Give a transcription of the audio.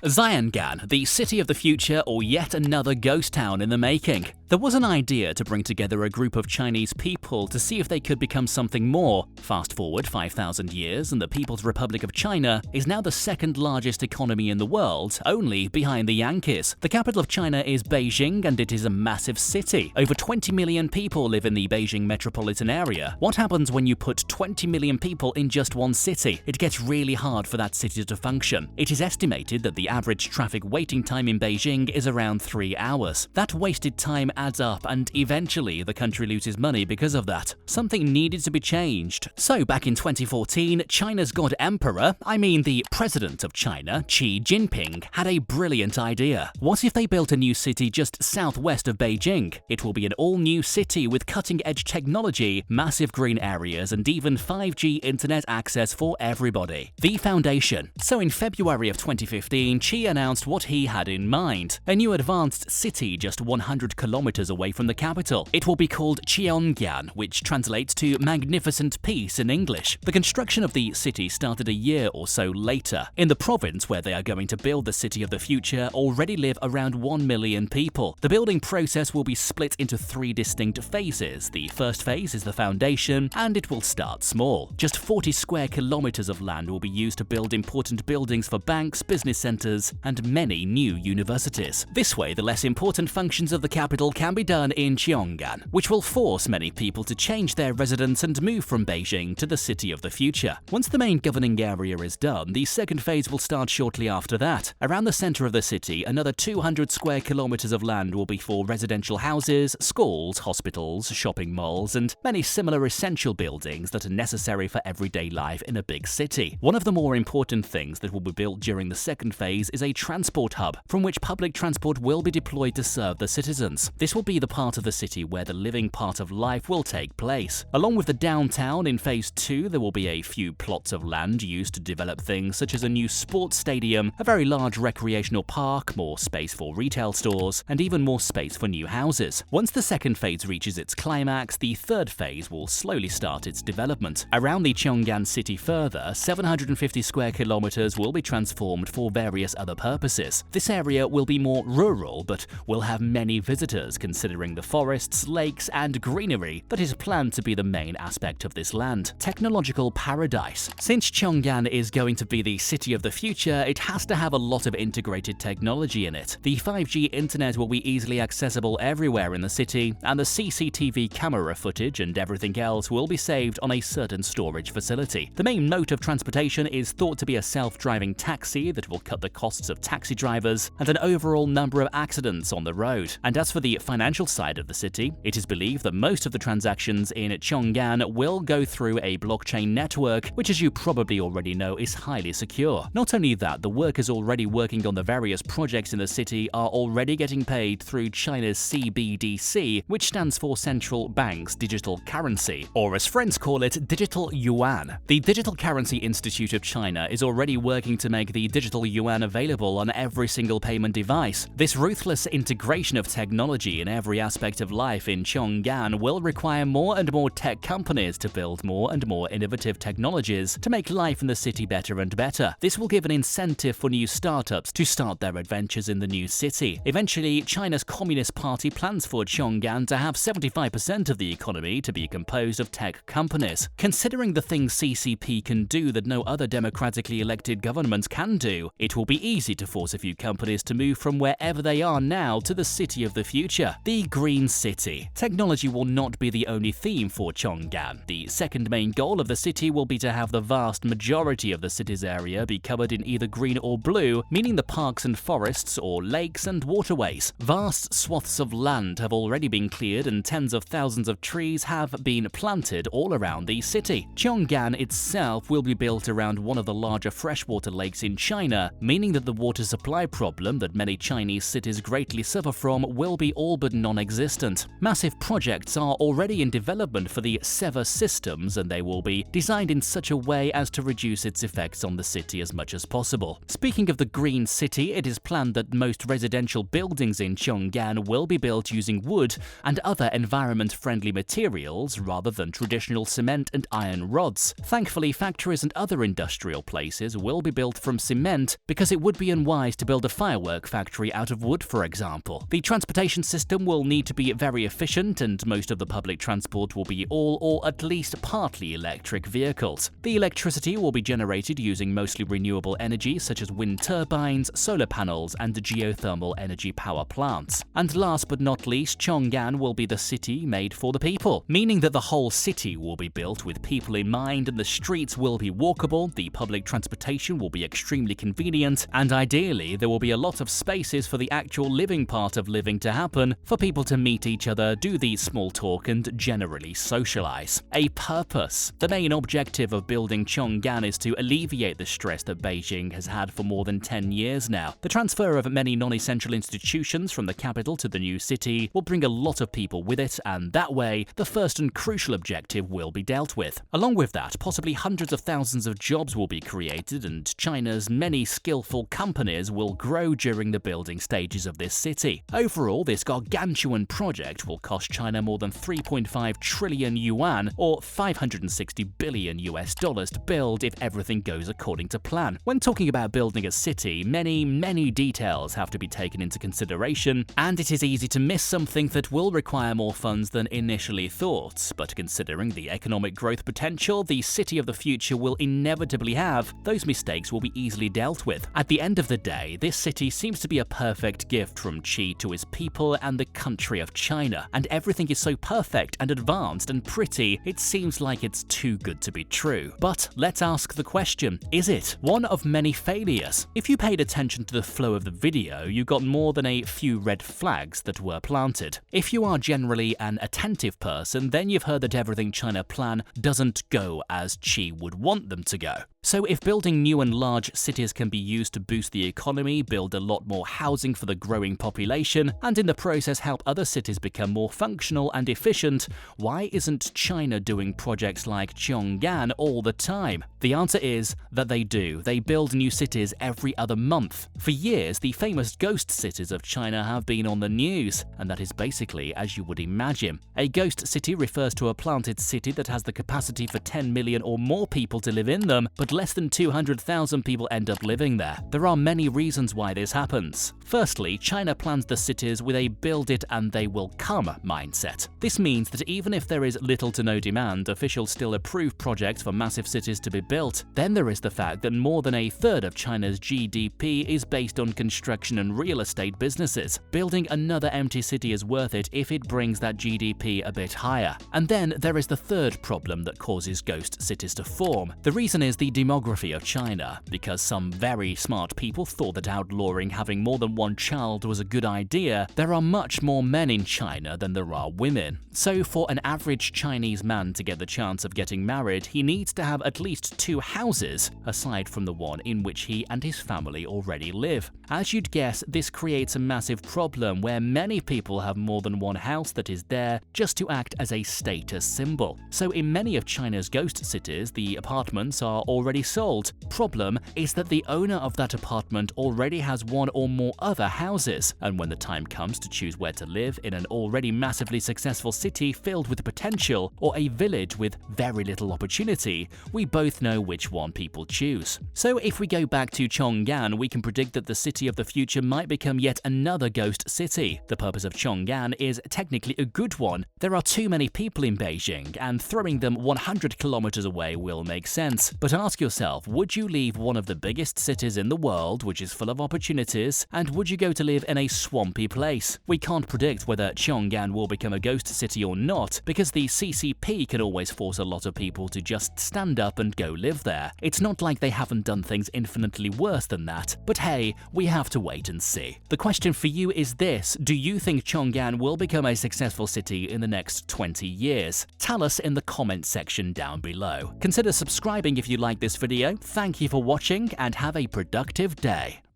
Xiong'an, the city of the future, or yet another ghost town in the making. There was an idea to bring together a group of Chinese people to see if they could become something more. Fast forward 5,000 years and the People's Republic of China is now the second largest economy in the world, only behind the Yankees. The capital of China is Beijing and it is a massive city. Over 20 million people live in the Beijing metropolitan area. What happens when you put 20 million people in just one city? It gets really hard for that city to function. It is estimated that the average traffic waiting time in Beijing is around 3 hours. That wasted time adds up and eventually the country loses money because of that. Something needed to be changed. So back in 2014, China's god emperor, the president of China, Xi Jinping, had a brilliant idea. What if they built a new city just southwest of Beijing? It will be an all-new city with cutting-edge technology, massive green areas, and even 5G internet access for everybody. The foundation. So in February of 2015, Xi announced what he had in mind. A new advanced city just 100 kilometers away from the capital. It will be called Xiong'an, which translates to magnificent peace in English. The construction of the city started a year or so later. In the province where they are going to build the city of the future already live around 1 million people. The building process will be split into 3 distinct phases. The first phase is the foundation, and it will start small. Just 40 square kilometers of land will be used to build important buildings for banks, business centers, and many new universities. This way, the less important functions of the capital can be done in Xiong'an, which will force many people to change their residence and move from Beijing to the city of the future. Once the main governing area is done, the second phase will start shortly after that. Around the center of the city, another 200 square kilometers of land will be for residential houses, schools, hospitals, shopping malls, and many similar essential buildings that are necessary for everyday life in a big city. One of the more important things that will be built during the second phase is a transport hub, from which public transport will be deployed to serve the citizens. This will be the part of the city where the living part of life will take place. Along with the downtown, in phase 2 there will be a few plots of land used to develop things such as a new sports stadium, a very large recreational park, more space for retail stores, and even more space for new houses. Once the second phase reaches its climax, the third phase will slowly start its development. Around the Xiong'an city further, 750 square kilometers will be transformed for various other purposes. This area will be more rural, but will have many visitors considering the forests, lakes, and greenery that is planned to be the main aspect of this land. Technological paradise. Since Xiong'an is going to be the city of the future, it has to have a lot of integrated technology in it. The 5G internet will be easily accessible everywhere in the city, and the CCTV camera footage and everything else will be saved on a certain storage facility. The main mode of transportation is thought to be a self-driving taxi that will cut the costs of taxi drivers and an overall number of accidents on the road. And as for the financial side of the city, it is believed that most of the transactions in Xiong'an will go through a blockchain network, which, as you probably already know, is highly secure. Not only that, the workers already working on the various projects in the city are already getting paid through China's CBDC, which stands for Central Bank's Digital Currency, or as friends call it, Digital Yuan. The Digital Currency Institute of China is already working to make the digital yuan available on every single payment device. This ruthless integration of technology in every aspect of life in Xiong'an will require more and more tech companies to build more and more innovative technologies to make life in the city better and better. This will give an incentive for new startups to start their adventures in the new city. Eventually, China's Communist Party plans for Xiong'an to have 75% of the economy to be composed of tech companies. Considering the things CCP can do that no other democratically elected government can do, it will be easy to force a few companies to move from wherever they are now to the city of the future. The Green City. Technology will not be the only theme for Xiong'an. The second main goal of the city will be to have the vast majority of the city's area be covered in either green or blue, meaning the parks and forests or lakes and waterways. Vast swaths of land have already been cleared and tens of thousands of trees have been planted all around the city. Xiong'an itself will be built around one of the larger freshwater lakes in China, meaning that the water supply problem that many Chinese cities greatly suffer from will be all but non-existent. Massive projects are already in development for the SEVA systems, and they will be designed in such a way as to reduce its effects on the city as much as possible. Speaking of the Green City, it is planned that most residential buildings in Xiong'an will be built using wood and other environment-friendly materials rather than traditional cement and iron rods. Thankfully, factories and other industrial places will be built from cement because because it would be unwise to build a firework factory out of wood, for example. The transportation system will need to be very efficient, and most of the public transport will be all or at least partly electric vehicles. The electricity will be generated using mostly renewable energy such as wind turbines, solar panels, and geothermal energy power plants. And last but not least, Xiong'an will be the city made for the people, meaning that the whole city will be built with people in mind, and the streets will be walkable, the public transportation will be extremely convenient, and ideally there will be a lot of spaces for the actual living part of living to happen, for people to meet each other, do the small talk, and generally socialize. A purpose. The main objective of building Xiong'an is to alleviate the stress that Beijing has had for more than 10 years now. The transfer of many non-essential institutions from the capital to the new city will bring a lot of people with it, and that way, the first and crucial objective will be dealt with. Along with that, possibly hundreds of thousands of jobs will be created, and China's many skillful companies will grow during the building stages of this city. Overall, this gargantuan project will cost China more than 3.5 trillion yuan, or $560 billion to build if everything goes according to plan. When talking about building a city, many details have to be taken into consideration, and it is easy to miss something that will require more funds than initially thought. But considering the economic growth potential the city of the future will inevitably have, those mistakes will be easily dealt with. At the end of the day, this city seems to be a perfect gift from Xi to his people and the country of China, and everything is so perfect and advanced and pretty, it seems like it's too good to be true. But let's ask the question, is it? One of many failures. If you paid attention to the flow of the video, you got more than a few red flags that were planted. If you are generally an attentive person, then you've heard that everything China plan doesn't go as Xi would want them to go. So if building new and large cities can be used to boost the economy, build a lot more housing for the growing population, and in the process help other cities become more functional and efficient, why isn't China doing projects like Xiong'an all the time? The answer is that they do. They build new cities every other month. For years, the famous ghost cities of China have been on the news, and that is basically as you would imagine. A ghost city refers to a planted city that has the capacity for 10 million or more people to live in them, but less than 200,000 people end up living there. There are many reasons why this happens. Firstly, China plans the cities with a build it and they will come mindset. This means that even if there is little to no demand, officials still approve projects for massive cities to be built. Then there is the fact that more than a third of China's GDP is based on construction and real estate businesses. Building another empty city is worth it if it brings that GDP a bit higher. And then there is the third problem that causes ghost cities to form. The reason is the demography of China, because some very smart people thought that outlawing having more than one child was a good idea. There are much more men in China than there are women. So for an average Chinese man to get the chance of getting married, he needs to have at least 2 houses, aside from the one in which he and his family already live. As you'd guess, this creates a massive problem where many people have more than one house that is there just to act as a status symbol. So in many of China's ghost cities, the apartments are already sold. Problem is that the owner of that apartment already has one or more other houses, and when the time comes to choose where to live in an already massively successful city filled with potential or a village with very little opportunity, we both know which one people choose. So if we go back to Xiong'an, we can predict that the city of the future might become yet another ghost city. The purpose of Xiong'an is technically a good one. There are too many people in Beijing, and throwing them 100 kilometers away will make sense. But ask yourself, would you leave one of the biggest cities in the world, which is full of opportunities, and would you go to live in a swampy place? We can't predict whether Xiong'an will become a ghost city or not, because the CCP can always force a lot of people to just stand up and go live there. It's not like they haven't done things infinitely worse than that, but hey, we have to wait and see. The question for you is this: do you think Xiong'an will become a successful city in the next 20 years? Tell us in the comment section down below. Consider subscribing if you like this video. Thank you for watching and have a productive day.